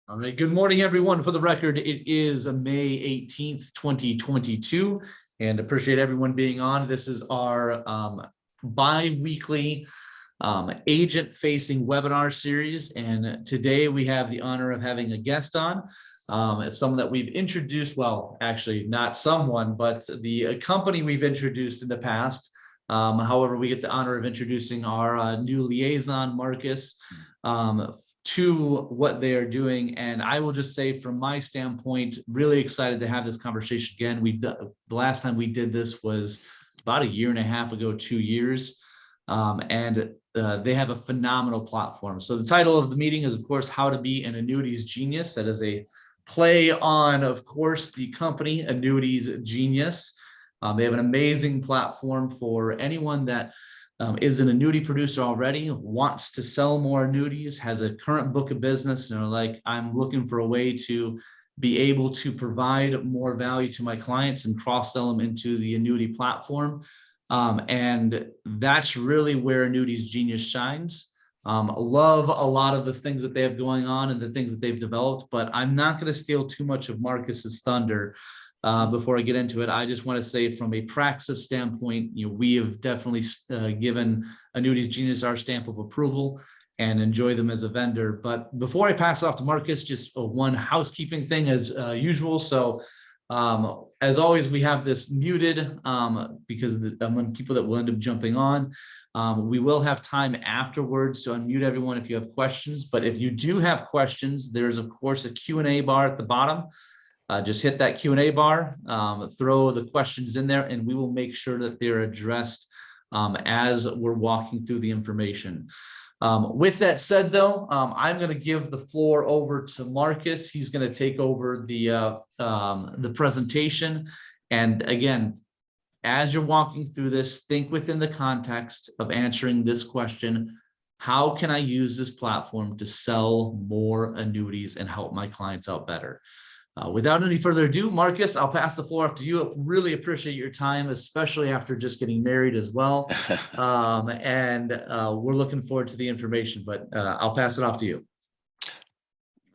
All right. Good morning, everyone. For the record, it is May 18th, 2022, and appreciate everyone being on. This is our bi-weekly agent-facing webinar series, and today we have the honor of having a guest on. As someone that we've introduced, well, actually not someone, but the company we've introduced in the past. However, we get the honor of introducing our new liaison, Marcus, to what they are doing. And I will just say, from my standpoint, really excited to have this conversation again. The last time we did this was about a year and a half ago, 2 years. They have a phenomenal platform. So the title of the meeting is, of course, How to Be an Annuities Genius. That is a play on, of course, the company Annuities Genius. They have an amazing platform for anyone that is an annuity producer already, wants to sell more annuities, has a current book of business, and are like, I'm looking for a way to be able to provide more value to my clients and cross-sell them into the annuity platform. And that's really where Annuities Genius shines. Love a lot of the things that they have going on and the things that they've developed, but I'm not going to steal too much of Marcus's thunder. Before I get into it, I just want to say, from a Praxis standpoint, we have definitely given Annuities Genius our stamp of approval and enjoy them as a vendor. But before I pass it off to Marcus, just one housekeeping thing as usual. So as always, we have this muted because of the among people that will end up jumping on. We will have time afterwards to unmute everyone if you have questions. But if you do have questions, there's, of course, a Q&A bar at the bottom. Just hit that Q&A bar, throw the questions in there, and we will make sure that they're addressed as we're walking through the information. With that said, though, I'm going to give the floor over to Marcus. He's going to take over the presentation. And again, as you're walking through this, think within the context of answering this question: how can I use this platform to sell more annuities and help my clients out better? Without any further ado, Marcus, I'll pass the floor off to you. I really appreciate your time, especially after just getting married as well. We're looking forward to the information, but I'll pass it off to you.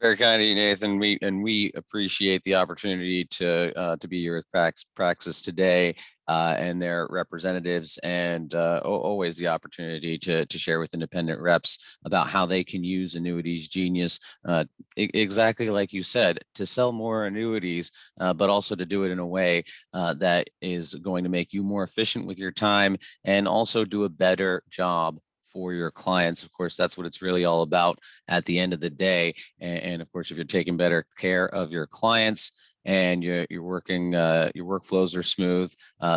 Very kind of you, Nathan. We appreciate the opportunity to be here with Praxis today and their representatives, and always the opportunity to share with independent reps about how they can use Annuities Genius, exactly like you said, to sell more annuities, but also to do it in a way that is going to make you more efficient with your time and also do a better job for your clients. Of course, that's what it's really all about at the end of the day. And of course, if you're taking better care of your clients and you're working, your workflows are smooth,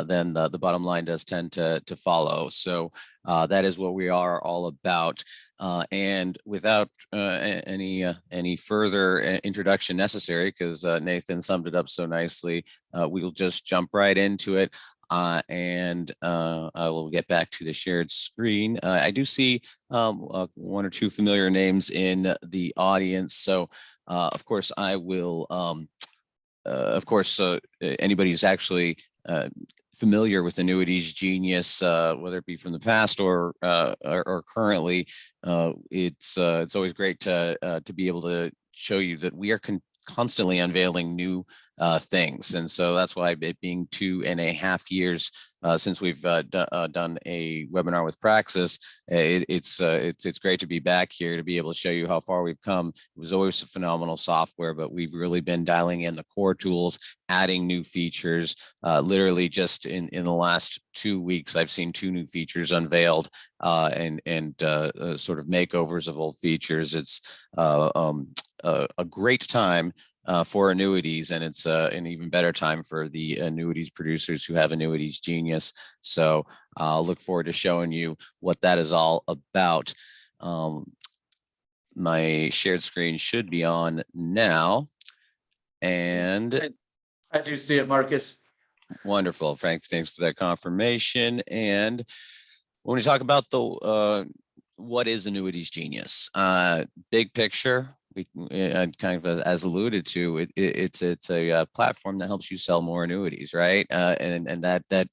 then the bottom line does tend to follow. So that is what we are all about. And without any further introduction necessary, because Nathan summed it up so nicely, we'll just jump right into it. And I will get back to the shared screen. I do see one or two familiar names in the audience. So, of course, I will, anybody who's actually familiar with Annuities Genius, whether it be from the past or currently, it's always great to be able to show you that we are constantly unveiling new things. And so that's why, it being 2.5 years since we've done a webinar with Praxis, it's great to be back here to be able to show you how far we've come. It was always a phenomenal software, but we've really been dialing in the core tools, adding new features. Literally just in the last 2 weeks, I've seen 2 new features unveiled and sort of makeovers of old features. It's a great time for annuities, and it's an even better time for the annuities producers who have Annuities Genius. So I'll look forward to showing you what that is all about. My shared screen should be on now. And I do see it, Marcus. Wonderful. Frank, thanks for that confirmation. And when we talk about the what is Annuities Genius? Big picture, we kind of as alluded to, it's a platform that helps you sell more annuities, right? And that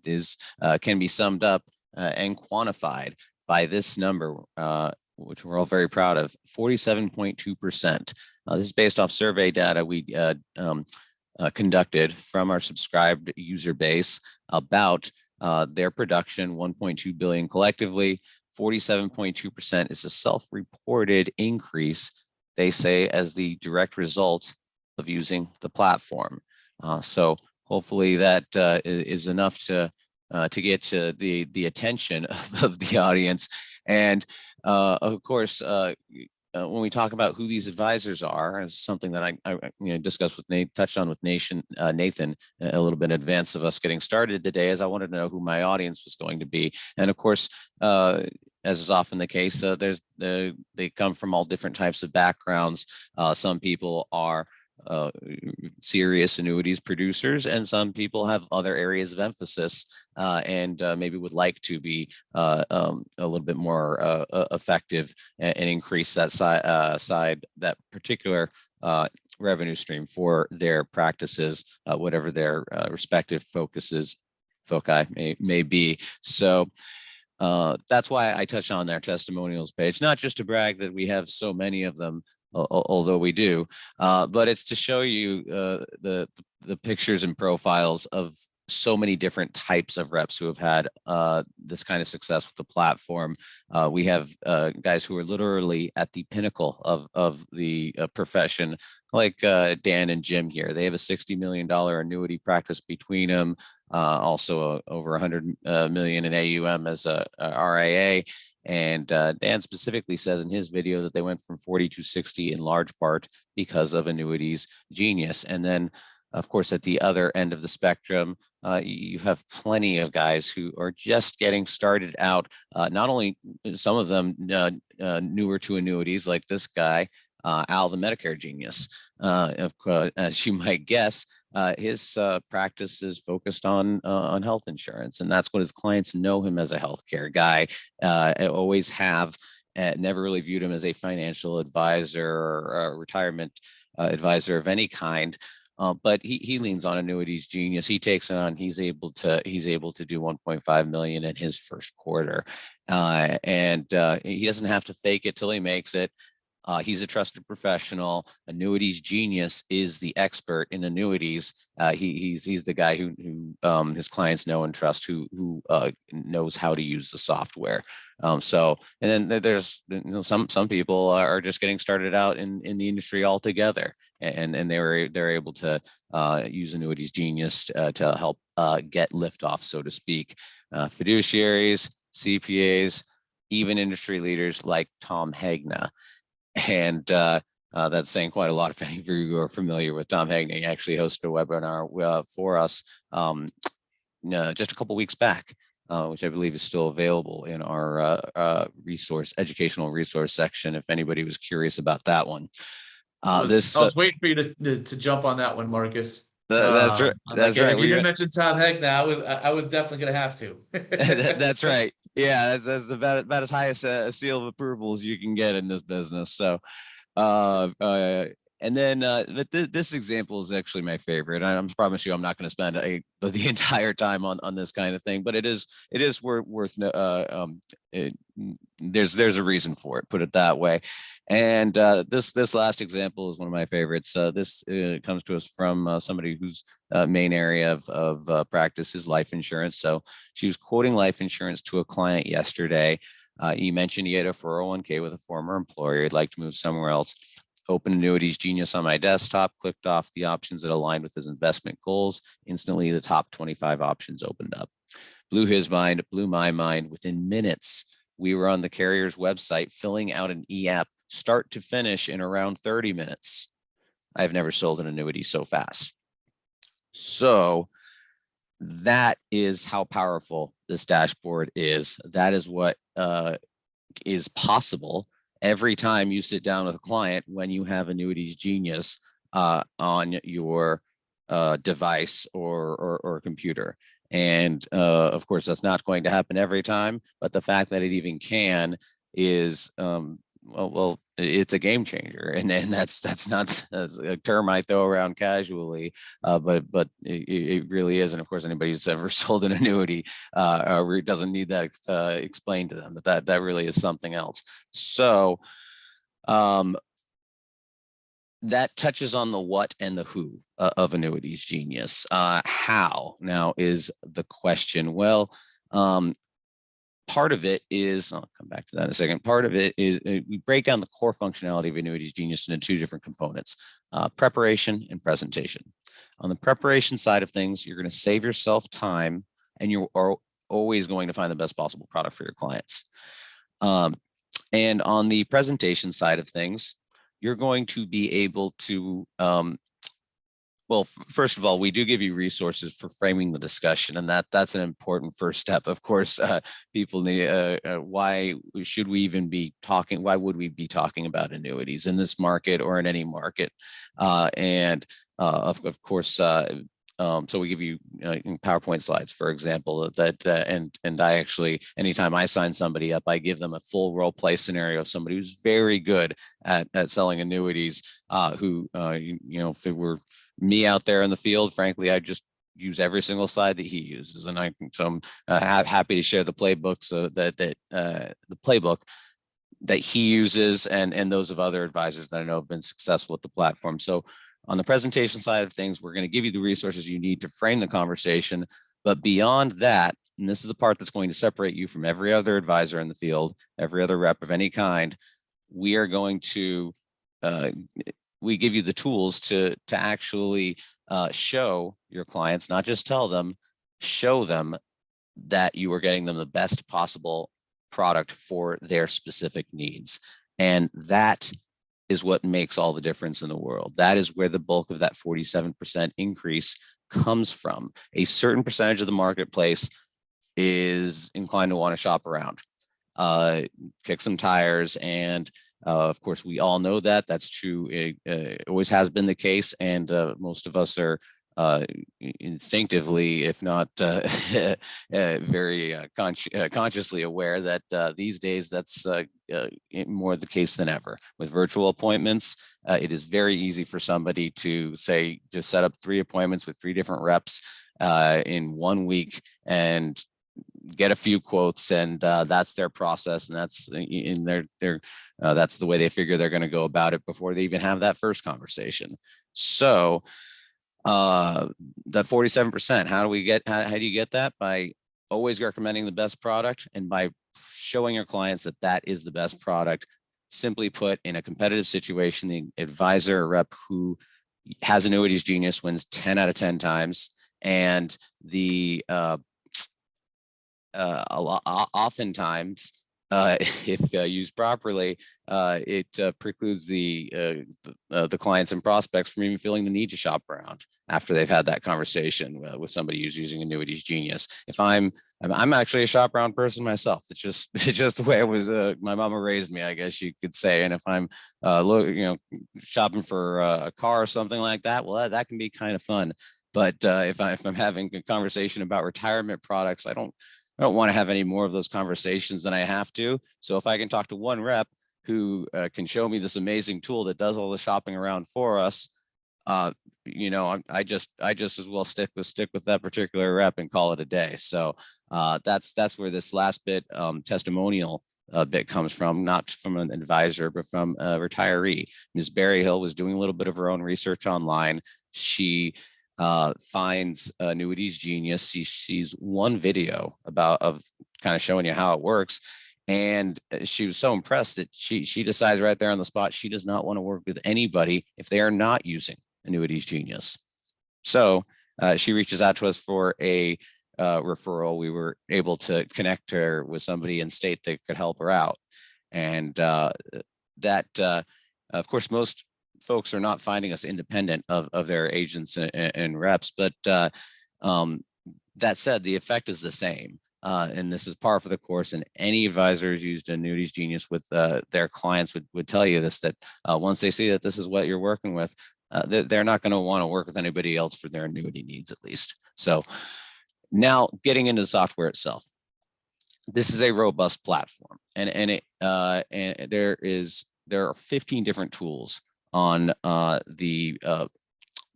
is can be summed up and quantified by this number: which we're all very proud of, 47.2%. This is based off survey data we conducted from our subscribed user base about their production, 1.2 billion collectively. 47.2% is a self-reported increase, they say, as the direct result of using the platform. So hopefully that is enough to get to the attention of the audience. And of course, when we talk about who these advisors are, it's something that I discussed with Nate, touched on with Nathan a little bit in advance of us getting started today, as I wanted to know who my audience was going to be. And of course, as is often the case, they come from all different types of backgrounds. Some people are serious annuities producers, and some people have other areas of emphasis and maybe would like to be a little bit more effective and increase that side, that particular revenue stream for their practices, whatever their respective foci may be. So that's why I touch on their testimonials page, not just to brag that we have so many of them, although we do, but it's to show you the pictures and profiles of so many different types of reps who have had this kind of success with the platform. We have guys who are literally at the pinnacle of the profession, like Dan and Jim here. They have a $60 million annuity practice between them, also over 100 million in AUM as a RIA. And Dan specifically says in his video that they went from 40 to 60 in large part because of Annuities Genius. And then, of course, at the other end of the spectrum, you have plenty of guys who are just getting started out, not only some of them newer to annuities, like this guy, Al, the Medicare genius. As you might guess, his practice is focused on health insurance, and that's what his clients know him as, a healthcare guy. Always have. Never really viewed him as a financial advisor or a retirement advisor of any kind. But he leans on Annuities Genius. He takes it on. He's able to do 1.5 million in his first quarter, and he doesn't have to fake it till he makes it. He's a trusted professional. Annuities Genius is the expert in annuities. He's the guy who his clients know and trust, who knows how to use the software. So, and then there's some people are just getting started out in the industry altogether, and they're able to use Annuities Genius to help get liftoff, so to speak. Fiduciaries, CPAs, even industry leaders like Tom Hagna. And that's saying quite a lot. If any of you are familiar with Tom Hagna, he actually hosted a webinar for us just a couple weeks back, which I believe is still available in our educational resource section, if anybody was curious about that one. I was waiting for you to jump on that one, Marcus. That's right. That's right. If you didn't mention Tom Hagna, I was definitely going to have to. That's right. Yeah, that's about as high a seal of approval as you can get in this business. So, and then this example is actually my favorite. I promise you, I'm not going to spend the entire time on this kind of thing, but it is worth. There's a reason for it. Put it that way. And this last example is one of my favorites. This comes to us from somebody whose main area of practice is life insurance. So she was quoting life insurance to a client yesterday. He mentioned he had a 401k with a former employer. He'd like to move somewhere else. Opened Annuities Genius on my desktop, clicked off the options that aligned with his investment goals. Instantly, the top 25 options opened up. Blew his mind, blew my mind. Within minutes, we were on the carrier's website filling out an e-app start to finish in around 30 minutes. I've never sold an annuity so fast. So that is how powerful this dashboard is. That is what is possible every time you sit down with a client when you have Annuities Genius on your device or computer. And of course, that's not going to happen every time, but the fact that it even can is, it's a game changer, and that's not a term I throw around casually, but it really is. And of course, anybody who's ever sold an annuity doesn't need that explained to them, that really is something else. So that touches on the what and the who of Annuities Genius. How now is the question. Well, part of it is, I'll come back to that in a second. Part of it is we break down the core functionality of Annuities Genius into two different components, preparation and presentation. On the preparation side of things, you're going to save yourself time, and you are always going to find the best possible product for your clients. And on the presentation side of things, you're going to be able to, well, first of all, we do give you resources for framing the discussion, and that's an important first step. Of course, people need, why should we even be talking? Why would we be talking about annuities in this market or in any market? Of course, so we give you PowerPoint slides, for example, and I actually, anytime I sign somebody up, I give them a full role play scenario of somebody who's very good at selling annuities, who, if it were me out there in the field, frankly, I just use every single slide that he uses. And I'm happy to share the playbooks the playbook that he uses and those of other advisors that I know have been successful with the platform. So on the presentation side of things, we're going to give you the resources you need to frame the conversation. But beyond that, and this is the part that's going to separate you from every other advisor in the field, every other rep of any kind, we are going to, we give you the tools to actually show your clients, not just tell them, show them that you are getting them the best possible product for their specific needs. And that is what makes all the difference in the world. That is where the bulk of that 47% increase comes from. A certain percentage of the marketplace is inclined to want to shop around, kick some tires. And of course, we all know that that's true. It always has been the case. And most of us are instinctively, if not very consciously aware that these days that's more the case than ever. With virtual appointments, it is very easy for somebody to say, just set up 3 appointments with 3 different reps in 1 week and get a few quotes, and that's their process, and that's in that's the way they figure they're going to go about it before they even have that first conversation. So that 47%, how do you get that? By always recommending the best product and by showing your clients that that is the best product. Simply put, in a competitive situation, the advisor or rep who has Annuities Genius wins 10 out of 10 times, and the oftentimes, if used properly, it precludes the clients and prospects from even feeling the need to shop around after they've had that conversation with somebody who's using Annuities Genius. If I'm actually a shop around person myself. It's just the way it was. My mama raised me, I guess you could say. And if I'm shopping for a car or something like that, well, that can be kind of fun. But if I'm having a conversation about retirement products, I don't want to have any more of those conversations than I have to. So if I can talk to one rep who can show me this amazing tool that does all the shopping around for us, I just as well stick with that particular rep and call it a day. So that's where this last bit, testimonial bit comes from, not from an advisor, but from a retiree. Ms. Berryhill was doing a little bit of her own research online. She finds Annuities Genius. She sees one video of kind of showing you how it works. And she was so impressed that she decides right there on the spot, she does not want to work with anybody if they are not using Annuities Genius. So she reaches out to us for a referral. We were able to connect her with somebody in state that could help her out. And of course, most folks are not finding us independent of their agents and reps, but that said, the effect is the same. And this is par for the course, and any advisor who's used Annuities Genius with their clients would tell you this, that once they see that this is what you're working with, they're not going to want to work with anybody else for their annuity needs, at least. So now getting into the software itself. This is a robust platform, and there is there are 15 different tools on the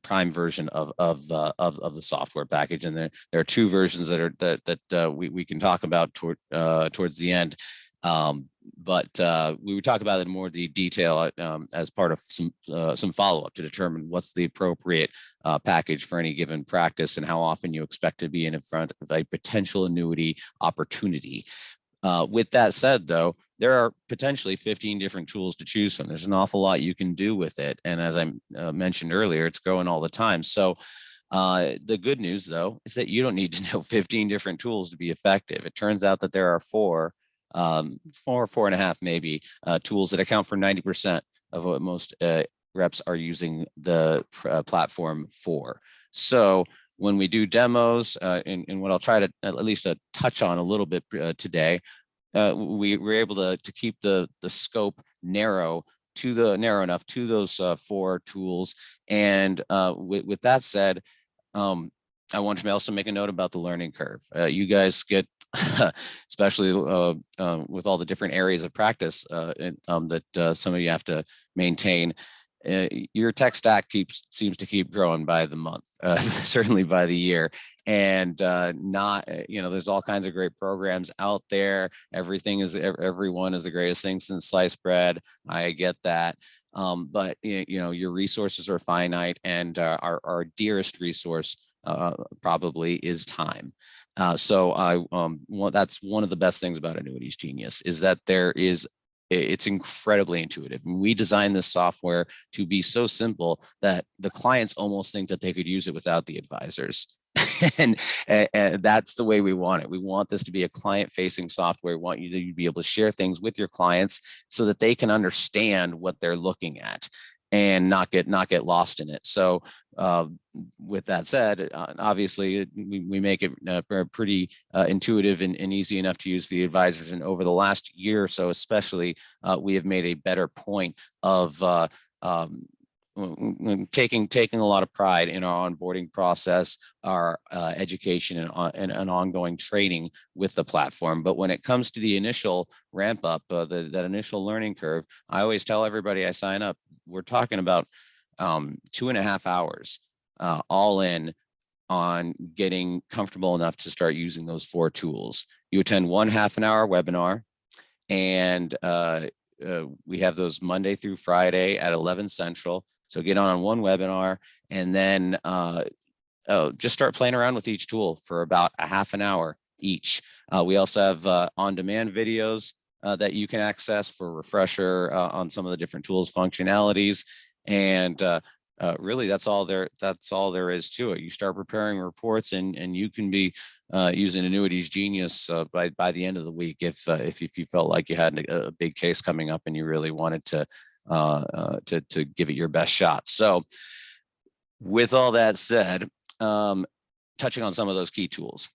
Prime version of the software package, and there are two versions that we can talk about towards the end. But we would talk about it in more detail as part of some follow-up to determine what's the appropriate package for any given practice and how often you expect to be in front of a potential annuity opportunity. With that said, though, there are potentially 15 different tools to choose from. There's an awful lot you can do with it. And as I mentioned earlier, it's growing all the time. So the good news, though, is that you don't need to know 15 different tools to be effective. It turns out that there are four and a half maybe tools that account for 90% of what most reps are using the platform for. So when we do demos, and what I'll try to at least touch on a little bit today, we were able to keep the scope narrow enough to those four tools. And with that said, I want to also make a note about the learning curve. You guys get, especially with all the different areas of practice that some of you have to maintain, your tech stack seems to keep growing by the month, certainly by the year. And there's all kinds of great programs out there. Everyone is the greatest thing since sliced bread. I get that. But your resources are finite, and our dearest resource probably is time. So that's one of the best things about Annuities Genius, is that it's incredibly intuitive. And we designed this software to be so simple that the clients almost think that they could use it without the advisors. and that's the way we want it. We want this to be a client-facing software. We want you to be able to share things with your clients so that they can understand what they're looking at and not get lost in it. So with that said, obviously we make it pretty intuitive and easy enough to use for the advisors. And over the last year or so, especially, we have made a better point of taking a lot of pride in our onboarding process, our education, and an ongoing training with the platform. But when it comes to the initial ramp up, that initial learning curve, I always tell everybody I sign up, we're talking about 2.5 hours all in on getting comfortable enough to start using those four tools. You attend 1 half-an-hour webinar, and we have those Monday through Friday at 11 Central. So get on one webinar, and then just start playing around with each tool for about a half an hour each. We also have on-demand videos that you can access for refresher on some of the different tools functionalities. And really, that's all there is to it. You start preparing reports, and you can be using Annuities Genius by the end of the week if you felt like you had a big case coming up and you really wanted to give it your best shot. So with all that said, touching on some of those key tools,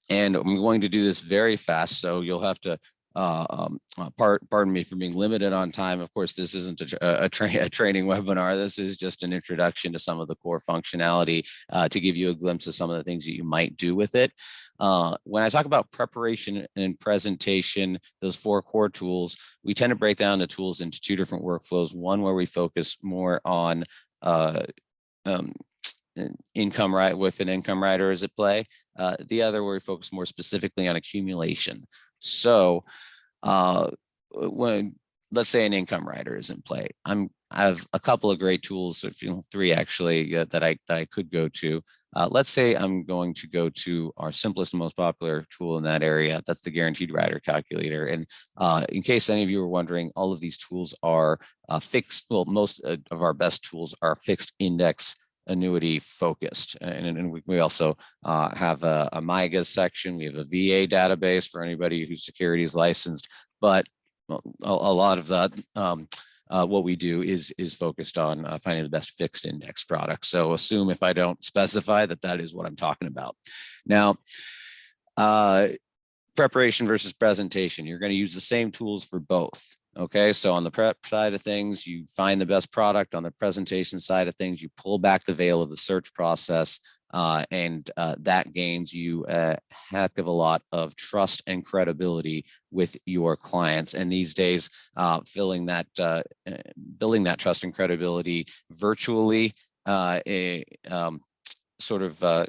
and I'm going to do this very fast, so you'll have to pardon me for being limited on time. Of course, this isn't a training webinar. This is just an introduction to some of the core functionality to give you a glimpse of some of the things that you might do with it. When I talk about preparation and presentation, those four core tools, we tend to break down the tools into two different workflows. One where we focus more on income with an income rider is at play. The other where we focus more specifically on accumulation. So when, let's say, an income rider is in play, I have a couple of great tools, three actually, that I could go to. Let's say I'm going to go to our simplest and most popular tool in that area. That's the Guaranteed Rider Calculator. And in case any of you are wondering, all of these tools are fixed. Well, most of our best tools are fixed index annuity focused. And we also have a MIGA section. We have a VA database for anybody who's securities licensed, but a lot of that, what we do is focused on finding the best fixed index products. So assume if I don't specify that is what I'm talking about. Now, preparation versus presentation, you're going to use the same tools for both. Okay, so on the prep side of things, you find the best product. On the presentation side of things, you pull back the veil of the search process and that gains you a heck of a lot of trust and credibility with your clients. And these days, building that trust and credibility virtually, sort of, a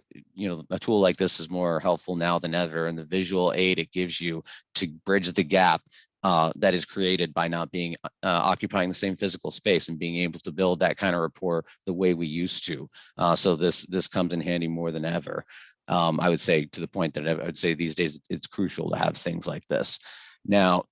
tool like this is more helpful now than ever. And the visual aid it gives you to bridge the gap that is created by not being occupying the same physical space and being able to build that kind of rapport the way we used to. So this comes in handy more than ever. I would say, to the point that I would say these days it's crucial to have things like this. Now,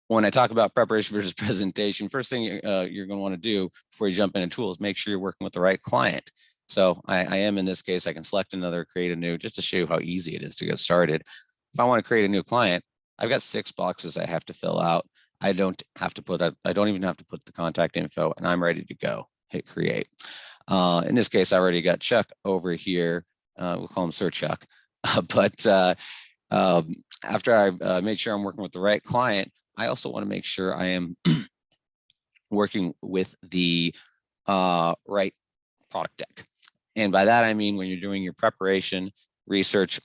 when I talk about preparation versus presentation, first thing you're going to want to do before you jump into tools, make sure you're working with the right client. So I am, in this case, I can select another, create a new, just to show you how easy it is to get started. If I want to create a new client, I've got 6 boxes I have to fill out. I don't even have to put the contact info, and I'm ready to go. Hit create. In this case, I already got Chuck over here. We'll call him Sir Chuck. After I've made sure I'm working with the right client, I also want to make sure I am working with the right product deck. And by that, I mean, when you're doing your preparation research,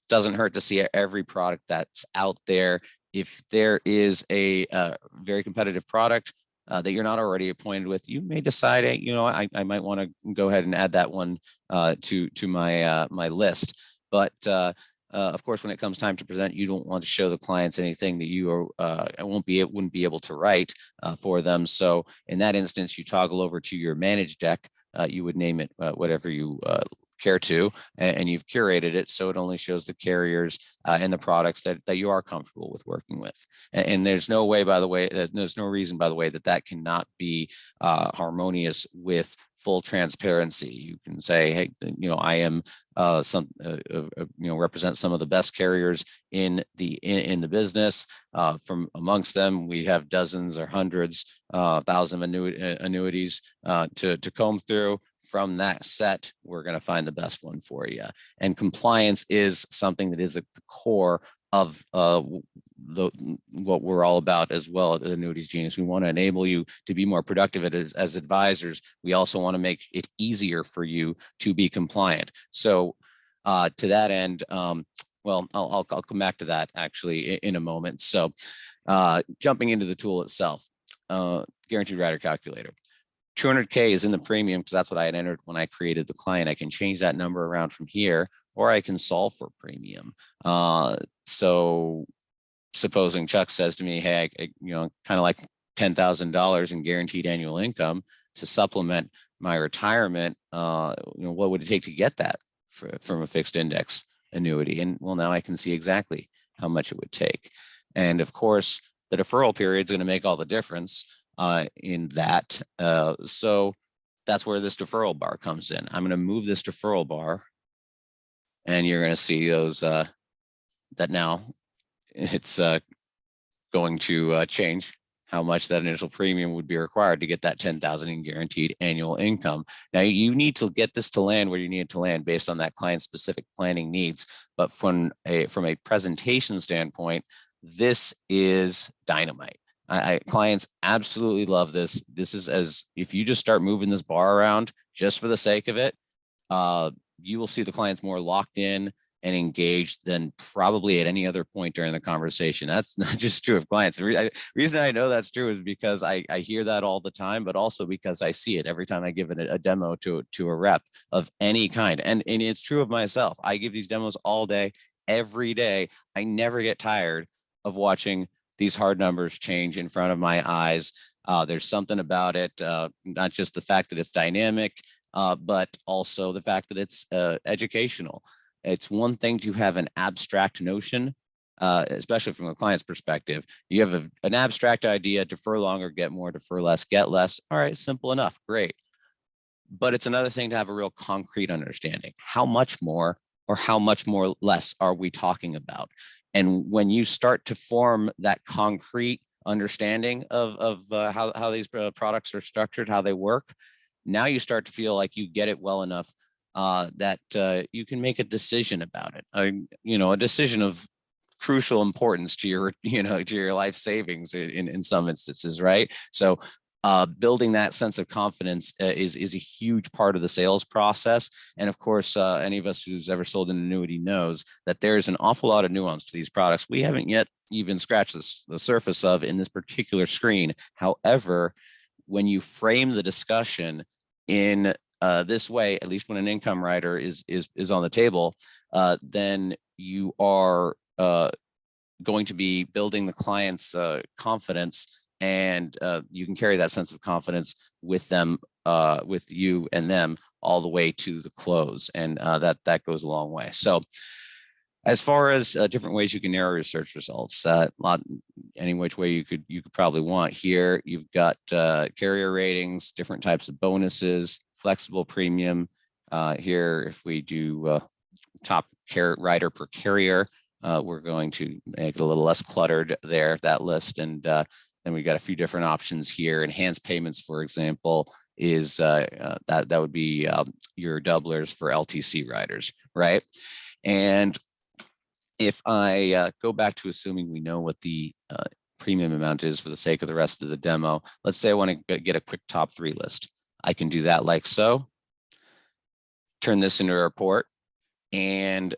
doesn't hurt to see every product that's out there. If there is a very competitive product that you're not already appointed with, you may decide, hey, I might want to go ahead and add that one to my my list. But of course, when it comes time to present, you don't want to show the clients anything that you wouldn't be able to write for them. So in that instance, you toggle over to your managed deck. You would name it whatever you care to, and you've curated it so it only shows the carriers and the products that you are comfortable with working with. And there's no way, by the way, there's no reason, by the way, that cannot be harmonious with full transparency. You can say, hey, I am represent some of the best carriers in the business. From amongst them, we have dozens or hundreds, thousands of annuities to comb through. From that set, we're going to find the best one for you. And compliance is something that is at the core of what we're all about as well at Annuities Genius. We want to enable you to be more productive as advisors. We also want to make it easier for you to be compliant. So to that end, well, I'll come back to that actually in a moment. So jumping into the tool itself, Guaranteed Rider Calculator. 200K is in the premium because that's what I had entered when I created the client. I can change that number around from here, or I can solve for premium. So supposing Chuck says to me, hey, I kind of like $10,000 in guaranteed annual income to supplement my retirement, what would it take to get that from a fixed index annuity? And well, now I can see exactly how much it would take. And of course, the deferral period is going to make all the difference in that. So that's where this deferral bar comes in. I'm going to move this deferral bar, and you're going to see those that now it's going to change how much that initial premium would be required to get that $10,000 in guaranteed annual income. Now you need to get this to land where you need it to land based on that client specific planning needs. But from a presentation standpoint, this is dynamite. Clients absolutely love this. This is, as if you just start moving this bar around just for the sake of it, you will see the clients more locked in and engaged than probably at any other point during the conversation. That's not just true of clients. The reason I know that's true is because I hear that all the time, but also because I see it every time I give it a demo to a rep of any kind. And it's true of myself. I give these demos all day, every day. I never get tired of watching these hard numbers change in front of my eyes. There's something about it, not just the fact that it's dynamic, but also the fact that it's educational. It's one thing to have an abstract notion, especially from a client's perspective. You have an abstract idea: defer longer, get more; defer less, get less. All right, simple enough, great. But it's another thing to have a real concrete understanding. How much more or how much more less are we talking about? And when you start to form that concrete understanding of how these products are structured, how they work, now you start to feel like you get it well enough that you can make a decision about it. A decision of crucial importance to your, to your life savings in some instances, right? So building that sense of confidence is a huge part of the sales process. And of course, any of us who's ever sold an annuity knows that there's an awful lot of nuance to these products we haven't yet even scratched the surface of in this particular screen. However, when you frame the discussion in this way, at least when an income rider is on the table, then you are going to be building the client's confidence, and you can carry that sense of confidence with them, with you and them, all the way to the close, and that goes a long way. So, as far as different ways you can narrow your search results, any which way you could probably want here. You've got carrier ratings, different types of bonuses, flexible premium. Here, if we do top rider per carrier, we're going to make it a little less cluttered there, that list. And then we've got a few different options here. Enhanced payments, for example, is that would be your doublers for LTC riders, right? And if I go back to assuming we know what the premium amount is for the sake of the rest of the demo, let's say I want to get a quick top 3 list. I can do that like so. Turn this into a report. And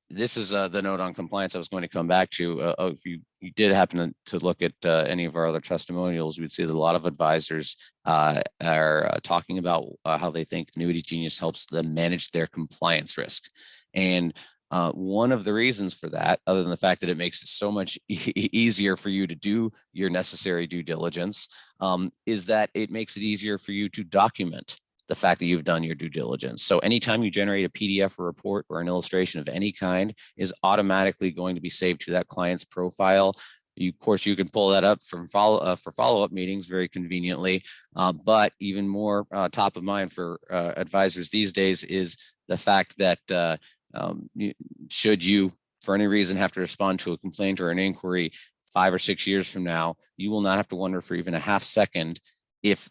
this is the note on compliance I was going to come back to. If you did happen to look at any of our other testimonials, you would see that a lot of advisors are talking about how they think Annuity Genius helps them manage their compliance risk. And one of the reasons for that, other than the fact that it makes it so much easier for you to do your necessary due diligence, is that it makes it easier for you to document the fact that you've done your due diligence. So anytime you generate a PDF or report or an illustration of any kind is automatically going to be saved to that client's profile. Of course, you can pull that up from for follow-up meetings very conveniently, but even more top of mind for advisors these days is the fact that should you, for any reason, have to respond to a complaint or an inquiry 5 or 6 years from now, you will not have to wonder for even a half second if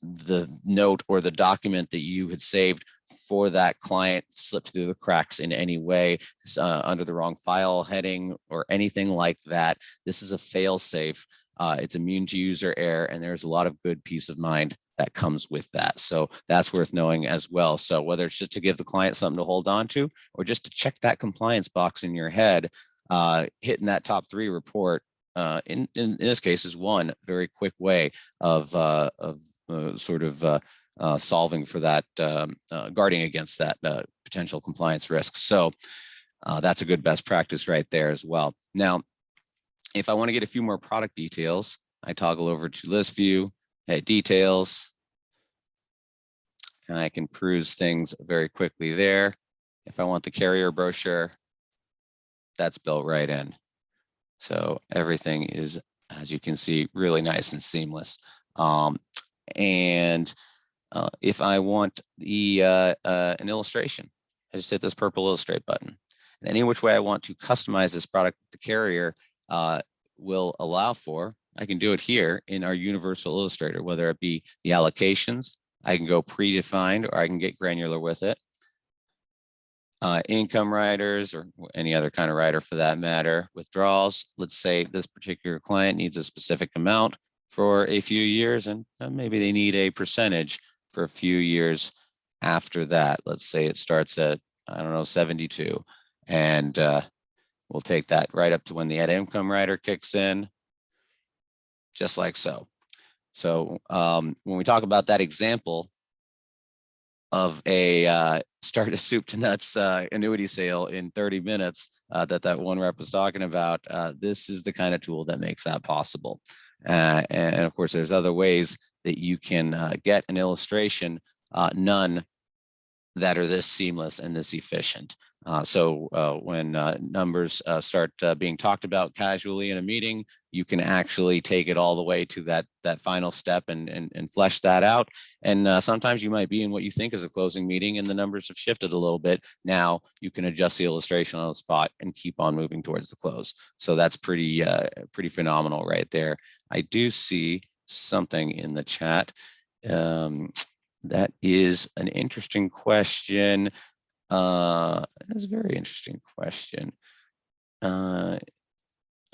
the note or the document that you had saved for that client slipped through the cracks in any way, under the wrong file heading or anything like that. This is a fail safe. It's immune to user error, and there's a lot of good peace of mind that comes with that. So that's worth knowing as well. So whether it's just to give the client something to hold on to, or just to check that compliance box in your head, hitting that top 3 report in this case is one very quick way of solving for that, guarding against that potential compliance risk. So that's a good best practice right there as well. Now, if I want to get a few more product details, I toggle over to list view, hit details, and I can peruse things very quickly there. If I want the carrier brochure, that's built right in. So everything is, as you can see, really nice and seamless. And if I want an illustration, I just hit this purple illustrate button. And any which way I want to customize this product, the carrier will allow for, I can do it here in our universal illustrator, whether it be the allocations, I can go predefined, or I can get granular with it. Income riders, or any other kind of rider for that matter. Withdrawals, let's say this particular client needs a specific amount for a few years, and maybe they need a percentage for a few years after that. Let's say it starts at, I don't know, 72, and we'll take that right up to when the income rider kicks in, just like so. So when we talk about that example of a start a soup to nuts annuity sale in 30 minutes that one rep was talking about, this is the kind of tool that makes that possible. And of course, there's other ways that you can get an illustration, none that are this seamless and this efficient. So when numbers start being talked about casually in a meeting, you can actually take it all the way to that final step and flesh that out. And sometimes you might be in what you think is a closing meeting and the numbers have shifted a little bit. Now you can adjust the illustration on the spot and keep on moving towards the close. So that's pretty phenomenal right there. I do see something in the chat. That is an interesting question. That's a very interesting question.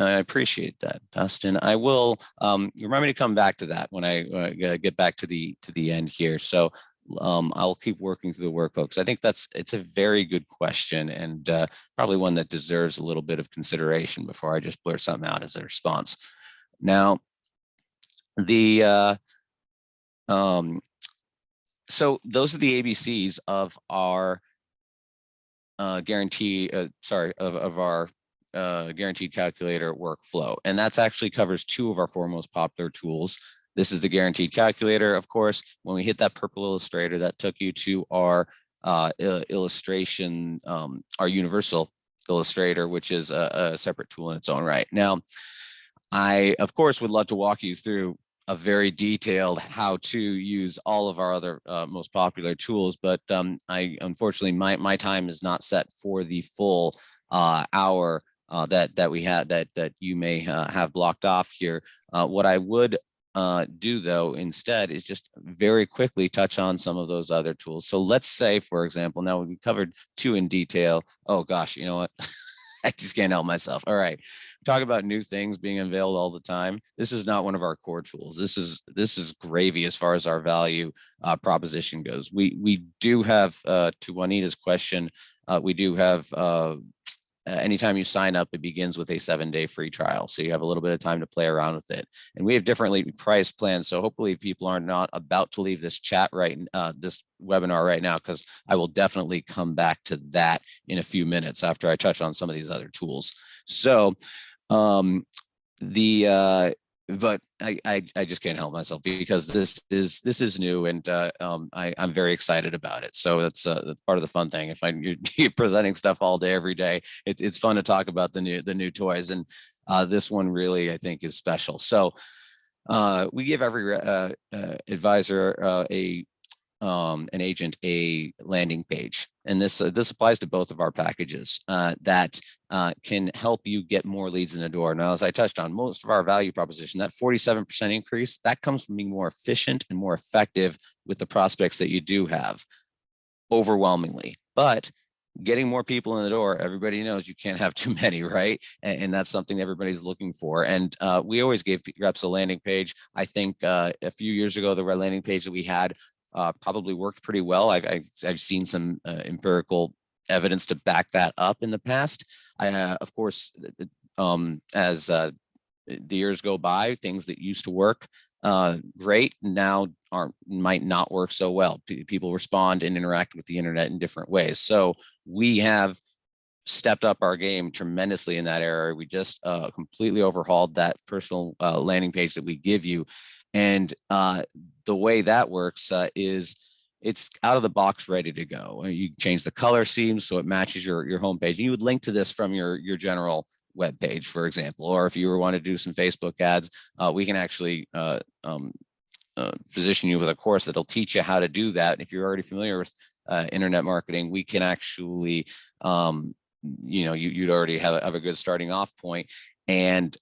I appreciate that, Dustin. I will remind me to come back to that when I get back to the end here. So I'll keep working through the workflow because I think it's a very good question and probably one that deserves a little bit of consideration before I just blurt something out as a response. Now, so those are the ABCs of our guaranteed calculator workflow. And that's actually covers two of our four most popular tools. This is the guaranteed calculator. Of course, when we hit that purple illustrator, that took you to our illustration, our universal illustrator, which is a separate tool in its own right. Now, I, of course, would love to walk you through a very detailed how to use all of our other most popular tools, but I unfortunately my time is not set for the full hour that we had that you may have blocked off here. What I would do though instead is just very quickly touch on some of those other tools. So let's say, for example, now we covered two in detail. Oh gosh, you know what? I just can't help myself. All right. Talk about new things being unveiled all the time. This is not one of our core tools. This is gravy as far as our value proposition goes. We do have, to Juanita's question, we do have anytime you sign up, it begins with a 7-day free trial. So you have a little bit of time to play around with it. And we have differently priced plans. So hopefully people are not about to leave this chat this webinar right now, because I will definitely come back to that in a few minutes after I touch on some of these other tools. So but I just can't help myself because this is new and I'm very excited about it. So that's part of the fun thing. If you're presenting stuff all day, every day, it's fun to talk about the new toys. And this one really, I think, is special. So we give every advisor an agent a landing page. And this applies to both of our packages that can help you get more leads in the door. Now, as I touched on, most of our value proposition, that 47% increase, that comes from being more efficient and more effective with the prospects that you do have, overwhelmingly. But getting more people in the door, everybody knows you can't have too many, right? And that's something everybody's looking for. And we always gave reps a landing page. I think a few years ago, the landing page that we had probably worked pretty well. I've seen some empirical evidence to back that up in the past. Of course, as the years go by, things that used to work great now might not work so well. People respond and interact with the internet in different ways. So we have stepped up our game tremendously in that area. We just completely overhauled that personal landing page that we give you. And the way that works is it's out of the box, ready to go. You change the color schemes so it matches your homepage. And you would link to this from your general web page, for example, or if you want to do some Facebook ads, we can actually position you with a course that'll teach you how to do that. If you're already familiar with internet marketing, we can actually, you'd already have a good starting off point and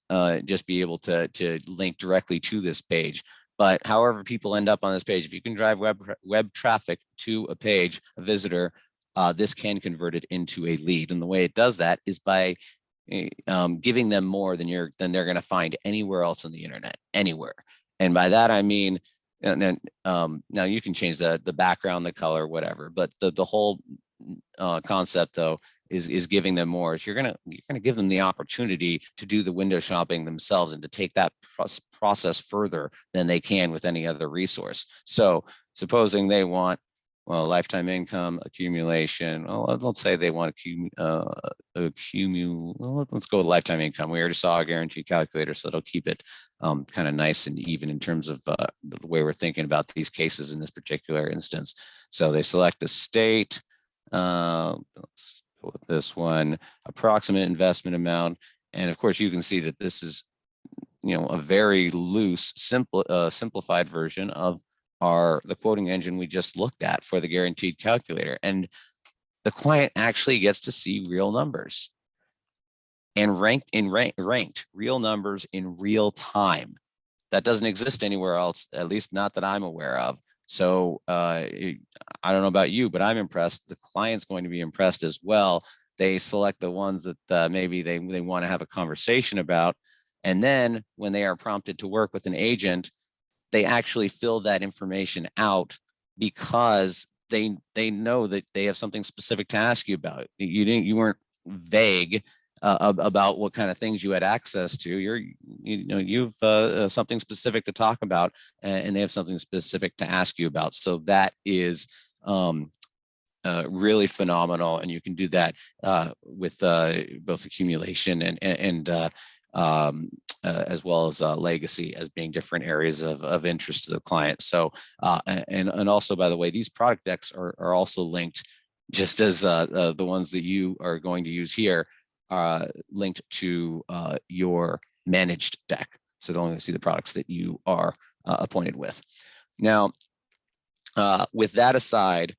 just be able to link directly to this page. But however people end up on this page, if you can drive web traffic to a page, a visitor, this can convert it into a lead. And the way it does that is by giving them more than they're going to find anywhere else on the internet, anywhere. And by that I mean, now you can change the background, the color, whatever. But the whole concept though is giving them more. Is you're gonna give them the opportunity to do the window shopping themselves and to take that process further than they can with any other resource. So supposing they want, well, lifetime income accumulation. Well, let's say they want let's go with lifetime income. We already saw a guaranteed calculator, so it'll keep it kind of nice and even in terms of the way we're thinking about these cases in this particular instance. So they select a state. Let's go with this one, approximate investment amount. And of course, you can see that this is, a very loose, simplified version of the quoting engine we just looked at for the guaranteed calculator. And the client actually gets to see real numbers and ranked real numbers in real time. That doesn't exist anywhere else, at least not that I'm aware of. So I don't know about you, but I'm impressed. The client's going to be impressed as well They select the ones that maybe they want to have a conversation about. And then when they are prompted to work with an agent, they actually fill that information out because they know that they have something specific to ask you about. You weren't vague about what kind of things you had access to. You've something specific to talk about, and they have something specific to ask you about. So that is really phenomenal, and you can do that with both accumulation and as well as legacy as being different areas of interest to the client. So and also, by the way, these product decks are also linked, just as the ones that you are going to use here are linked to your managed deck. So they'll only see the products that you are appointed with. Now, with that aside,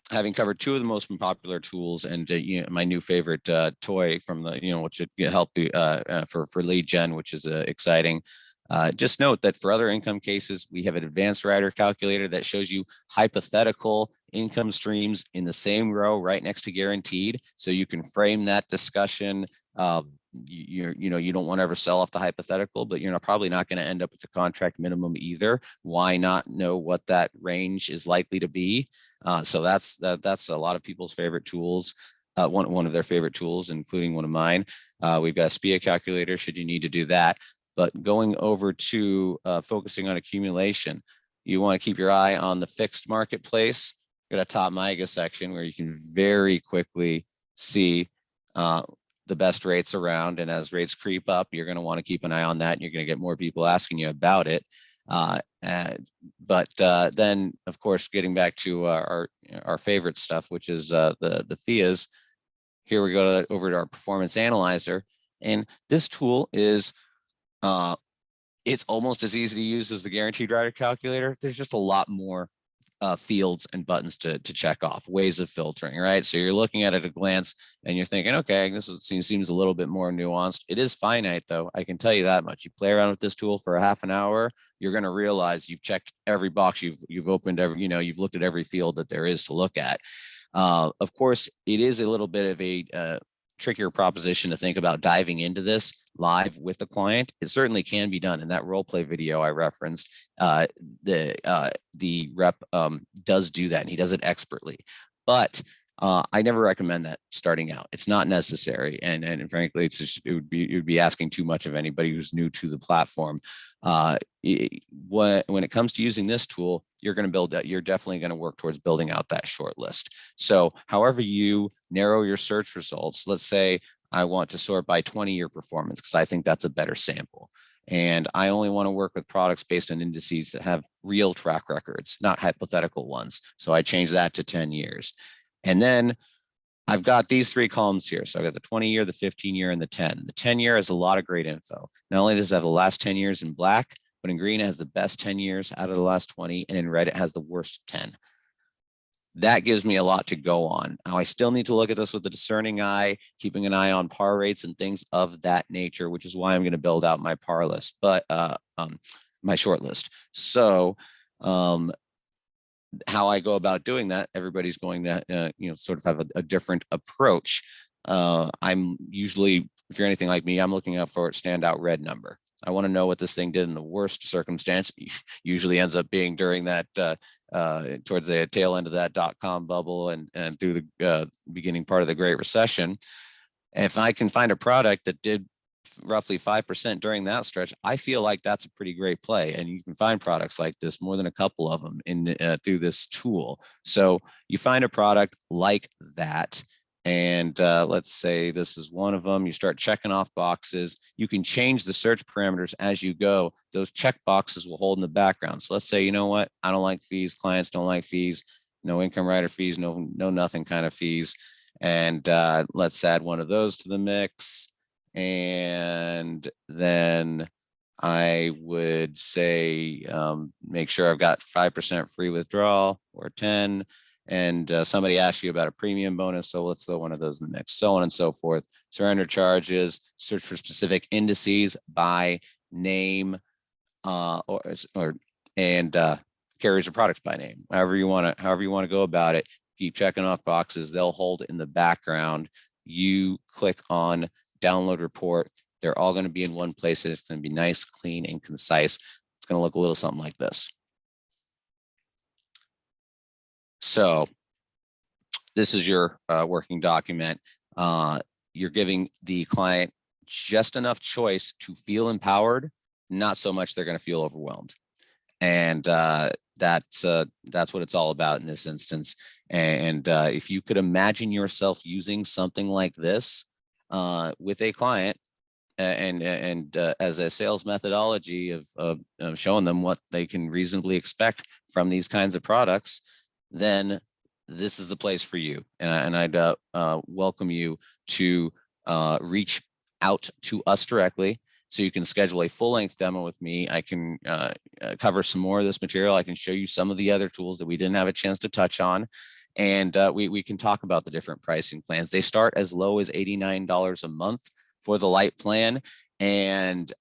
having covered two of the most popular tools and my new favorite toy from the which should help you for lead gen, which is exciting. Just note that for other income cases, we have an advanced rider calculator that shows you hypothetical income streams in the same row right next to guaranteed, so you can frame that discussion. You don't want to ever sell off the hypothetical, but you're probably not going to end up with a contract minimum either. Why not know what that range is likely to be? So that's a lot of people's favorite tools. One of their favorite tools, including one of mine. We've got a SPIA calculator should you need to do that. But going over to focusing on accumulation, you want to keep your eye on the fixed marketplace. Got a top MIGA section where you can very quickly see the best rates around. And as rates creep up, you're going to want to keep an eye on that. And you're going to get more people asking you about it. But then, of course, getting back to our favorite stuff, which is the FIAs. Here we go over to our performance analyzer. And this tool is it's almost as easy to use as the guaranteed rider calculator. There's just a lot more fields and buttons to check off, ways of filtering, right? So you're looking at it at a glance and you're thinking, okay, this seems a little bit more nuanced. It is finite though, I can tell you that much. You play around with this tool for a half an hour, you're going to realize you've checked every box, you've opened every, you've looked at every field that there is to look at. Of course, it is a little bit of a trickier proposition to think about diving into this live with the client. It certainly can be done. In that role play video I referenced, the rep does do that, and he does it expertly. But I never recommend that starting out. It's not necessary, and frankly, it would be asking too much of anybody who's new to the platform. When it comes to using this tool, you're going to build that. You're definitely going to work towards building out that short list. So, however you narrow your search results, let's say I want to sort by 20-year performance because I think that's a better sample. And I only want to work with products based on indices that have real track records, not hypothetical ones. So I change that to 10 years. And then I've got these three columns here. So I've got the 20-year, the 15-year, and the 10. The 10-year has a lot of great info. Not only does it have the last 10 years in black, but in green it has the best 10 years out of the last 20, and in red it has the worst 10. That gives me a lot to go on. Now, I still need to look at this with a discerning eye, keeping an eye on par rates and things of that nature, which is why I'm going to build out my par list, but my short list. So how I go about doing that, everybody's going to, sort of have a different approach. I'm usually, if you're anything like me, I'm looking out for a standout red number. I want to know what this thing did in the worst circumstance. Usually ends up being during that, towards the tail end of that .com bubble and through the beginning part of the Great Recession. If I can find a product that did roughly 5% during that stretch, I feel like that's a pretty great play. And you can find products like this, more than a couple of them through this tool. So you find a product like that, and let's say this is one of them. You start checking off boxes. You can change the search parameters as you go. Those check boxes will hold in the background. So let's say, you know what? I don't like fees. Clients don't like fees. No income rider fees, no nothing kind of fees. And let's add one of those to the mix. And then I would say, make sure I've got 5% free withdrawal or 10. And somebody asks you about a premium bonus, so let's throw one of those in the mix, so on and so forth. Surrender charges, search for specific indices by name, and carriers of products by name. However you want to go about it. Keep checking off boxes. They'll hold in the background. you click on download report. They're all going to be in one place, and it's going to be nice, clean, and concise. It's going to look a little something like this. So this is your working document. You're giving the client just enough choice to feel empowered, not so much they're going to feel overwhelmed. And that's what it's all about in this instance. And if you could imagine yourself using something like this with a client, and as a sales methodology of showing them what they can reasonably expect from these kinds of products, then this is the place for you. And I'd welcome you to reach out to us directly, so you can schedule a full-length demo with me. I can cover some more of this material. I can show you some of the other tools that we didn't have a chance to touch on. And we can talk about the different pricing plans. They start as low as $89 a month for the light plan. And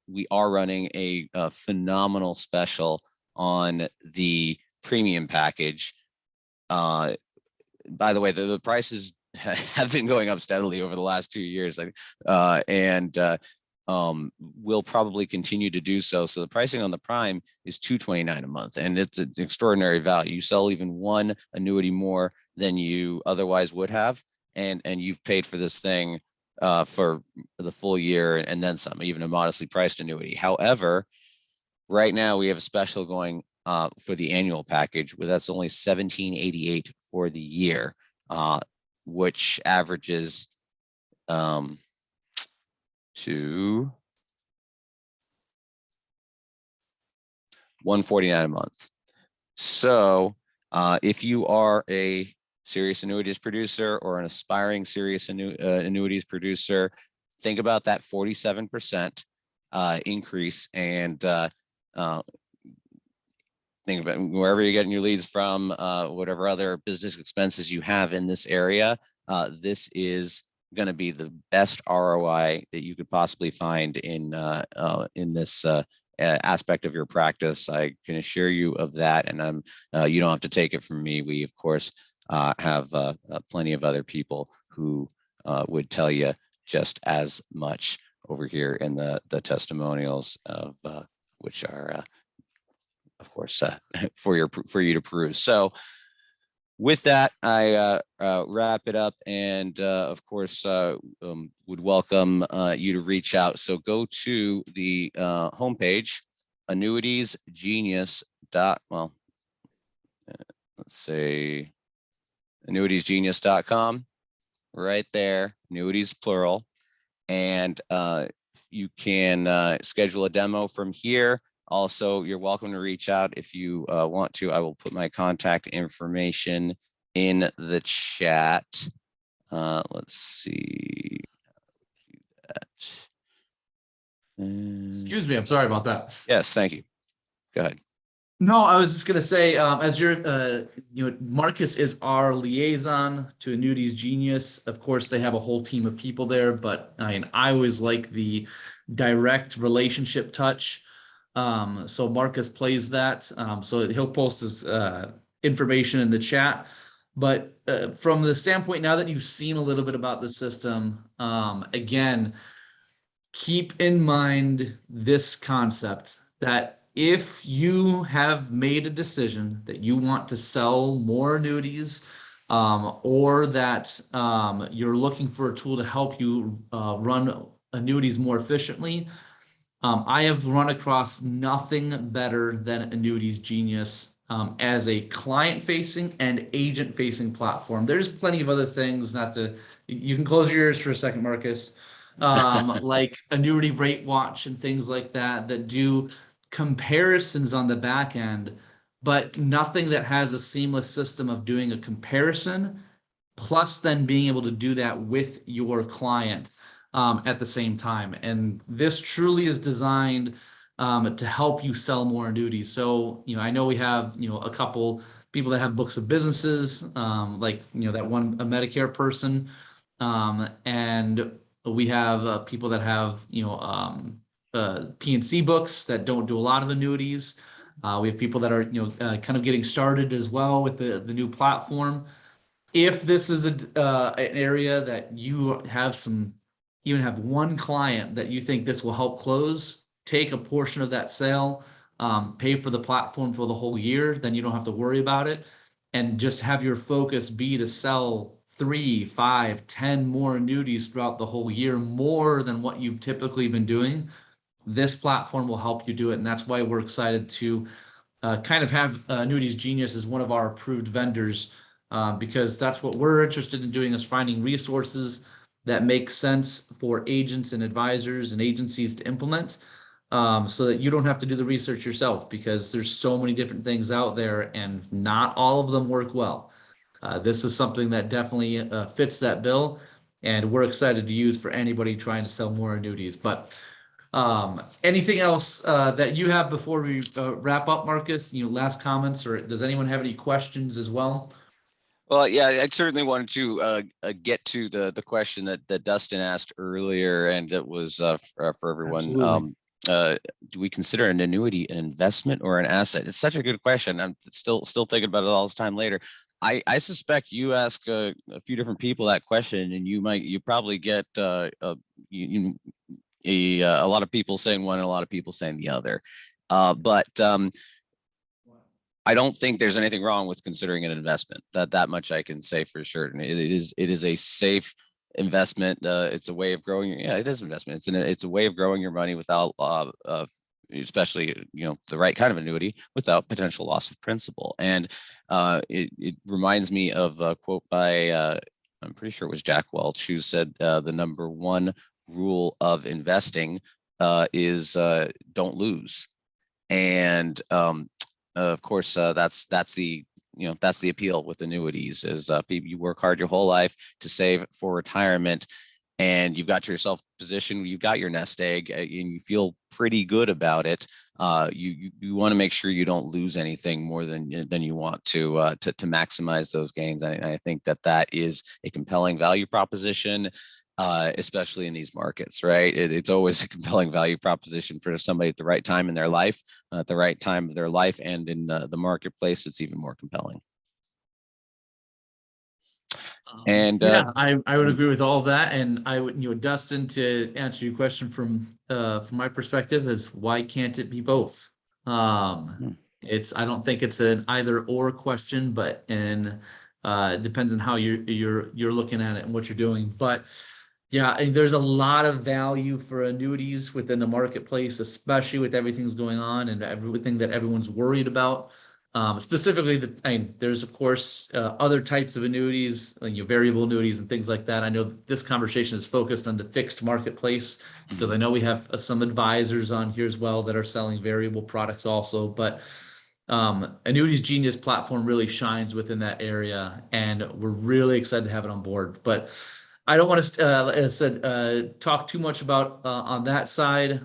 we are running a phenomenal special on the premium package. By the way, the prices have been going up steadily over the last 2 years. Will probably continue to do so. So the pricing on the prime is $229 a month, and it's an extraordinary value. You sell even one annuity more than you otherwise would have, and you've paid for this thing for the full year and then some, even a modestly priced annuity. However, right now we have a special going for the annual package, where that's only $17.88 for the year, which averages to $149 a month. So if you are a serious annuities producer or an aspiring serious annuities producer, think about that 47% increase, and think about wherever you're getting your leads from, whatever other business expenses you have in this area. This is going to be the best ROI that you could possibly find in this aspect of your practice. I can assure you of that, and you don't have to take it from me. We, of course, have plenty of other people who would tell you just as much over here in the testimonials, of which are, of course, for you to peruse. So with that, I wrap it up, and of course would welcome you to reach out. So go to the homepage, annuitiesgenius.com, right there, annuities plural, and you can schedule a demo from here. Also, you're welcome to reach out if you want to. I will put my contact information in the chat. Let's see. Excuse me, I'm sorry about that. Yes, thank you. Go ahead. No, I was just going to say, as your, Marcus is our liaison to Annuities Genius. Of course, they have a whole team of people there, but I always like the direct relationship touch. So Marcus plays that. So he'll post his information in the chat. But from the standpoint, now that you've seen a little bit about the system, again, keep in mind this concept that if you have made a decision that you want to sell more annuities, or that you're looking for a tool to help you run annuities more efficiently, I have run across nothing better than Annuities Genius as a client-facing and agent-facing platform. There's plenty of other things, you can close your ears for a second, Marcus, like Annuity Rate Watch and things like that, that do comparisons on the back end, but nothing that has a seamless system of doing a comparison, plus then being able to do that with your client at the same time. And this truly is designed to help you sell more annuities. So, I know we have, a couple people that have books of businesses, like, that one, a Medicare person. And we have people that have, P&C books that don't do a lot of annuities. We have people that are, kind of getting started as well with the new platform. If this is an area that you have even have one client that you think this will help close, take a portion of that sale, pay for the platform for the whole year, then you don't have to worry about it. And just have your focus be to sell 3, 5, 10 more annuities throughout the whole year, more than what you've typically been doing. This platform will help you do it. And that's why we're excited to kind of have Annuities Genius as one of our approved vendors, because that's what we're interested in doing, is finding resources that make sense for agents and advisors and agencies to implement, so that you don't have to do the research yourself, because there's so many different things out there and not all of them work well. This is something that definitely fits that bill, and we're excited to use for anybody trying to sell more annuities. But anything else that you have before we wrap up, Marcus? Last comments, or does anyone have any questions as well? Well, yeah, I certainly wanted to get to the question that Dustin asked earlier, and it was for everyone. Absolutely. Do we consider an annuity an investment or an asset? It's such a good question. I'm still thinking about it all this time later. I suspect you ask a few different people that question, and you probably get a lot of people saying one and a lot of people saying the other. But I don't think there's anything wrong with considering an investment. That much I can say for certain. It is a safe investment. It's a way of growing. Yeah, it is investment. It's a way of growing your money without, especially the right kind of annuity, without potential loss of principal. And it reminds me of a quote by I'm pretty sure it was Jack Welch, who said the number one rule of investing is don't lose. And of course, that's the appeal with annuities, is you work hard your whole life to save for retirement, and you've got yourself positioned, you've got your nest egg, and you feel pretty good about it. You want to make sure you don't lose anything more than you want to maximize those gains. I think that is a compelling value proposition. Especially in these markets, right? It's always a compelling value proposition for somebody at the right time in their life, at the right time of their life, and in the marketplace, it's even more compelling. And yeah, I would agree with all of that, and I would, Dustin, to answer your question from my perspective, is why can't it be both? I don't think it's an either or question, but it depends on how you're looking at it and what you're doing. But yeah, and there's a lot of value for annuities within the marketplace, especially with everything that's going on and everything that everyone's worried about. Specifically, there's of course other types of annuities, like variable annuities and things like that. I know this conversation is focused on the fixed marketplace, because I know we have some advisors on here as well that are selling variable products also. But Annuities Genius platform really shines within that area, and we're really excited to have it on board. But I don't want to, as I said, talk too much about on that side.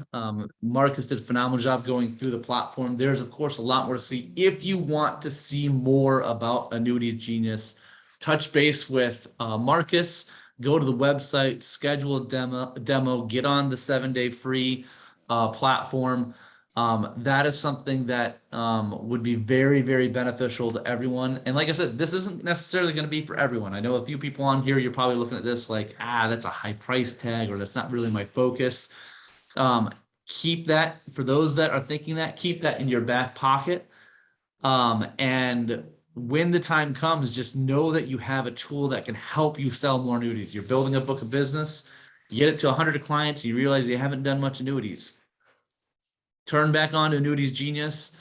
Marcus did a phenomenal job going through the platform. There's, of course, a lot more to see. If you want to see more about Annuities Genius, touch base with Marcus. Go to the website, schedule a demo, get on the 7-day free platform. That is something that would be very, very beneficial to everyone. And like I said, this isn't necessarily going to be for everyone. I know a few people on here, you're probably looking at this like, that's a high price tag, or that's not really my focus. Keep that, for those that are thinking that, keep that in your back pocket. And when the time comes, just know that you have a tool that can help you sell more annuities. You're building a book of business, you get it to 100 clients, and you realize you haven't done much annuities. Turn back on to Annuities Genius,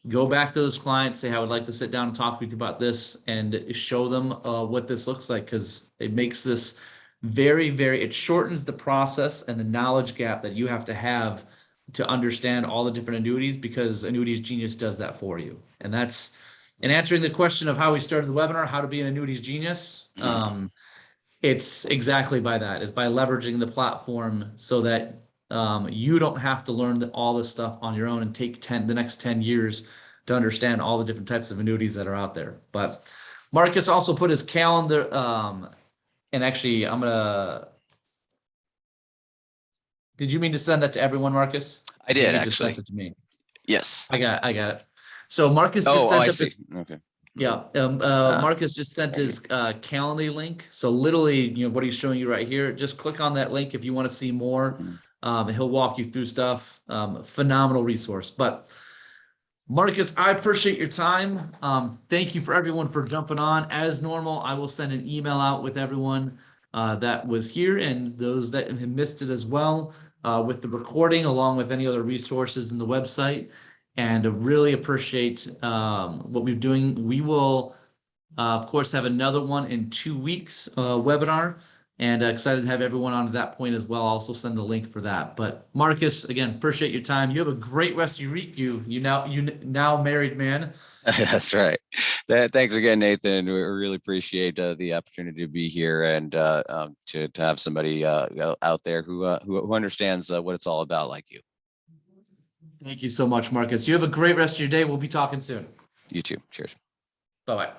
go back to those clients, say, I would like to sit down and talk with you about this, and show them what this looks like, because it makes this it shortens the process and the knowledge gap that you have to understand all the different annuities, because Annuities Genius does that for you. And that's, in answering the question of how we started the webinar, how to be an Annuities Genius, it's exactly by that, is by leveraging the platform so that you don't have to learn all this stuff on your own and take the next 10 years to understand all the different types of annuities that are out there. But Marcus also put his calendar, and actually did you mean to send that to everyone, Marcus? I did, You actually. just sent it to me. Yes. I got it. So Marcus just sent up his, okay. Yeah, Marcus just sent thank you. his Calendly link. So literally, what he's showing you right here, just click on that link if you want to see more. He'll walk you through stuff. Phenomenal resource. But Marcus, I appreciate your time. Thank you for everyone for jumping on. As normal, I will send an email out with everyone that was here and those that have missed it as well, with the recording along with any other resources in the website. And I really appreciate what we're doing. We will, of course, have another one in 2 weeks webinar, and excited to have everyone on to that point as well. I'll also send the link for that. But Marcus, again, appreciate your time. You have a great rest of your week. You now married man. That's right. Thanks again, Nathan. We really appreciate the opportunity to be here and to have somebody out there who understands what it's all about, like you. Thank you so much, Marcus. You have a great rest of your day. We'll be talking soon. You too. Cheers. Bye-bye.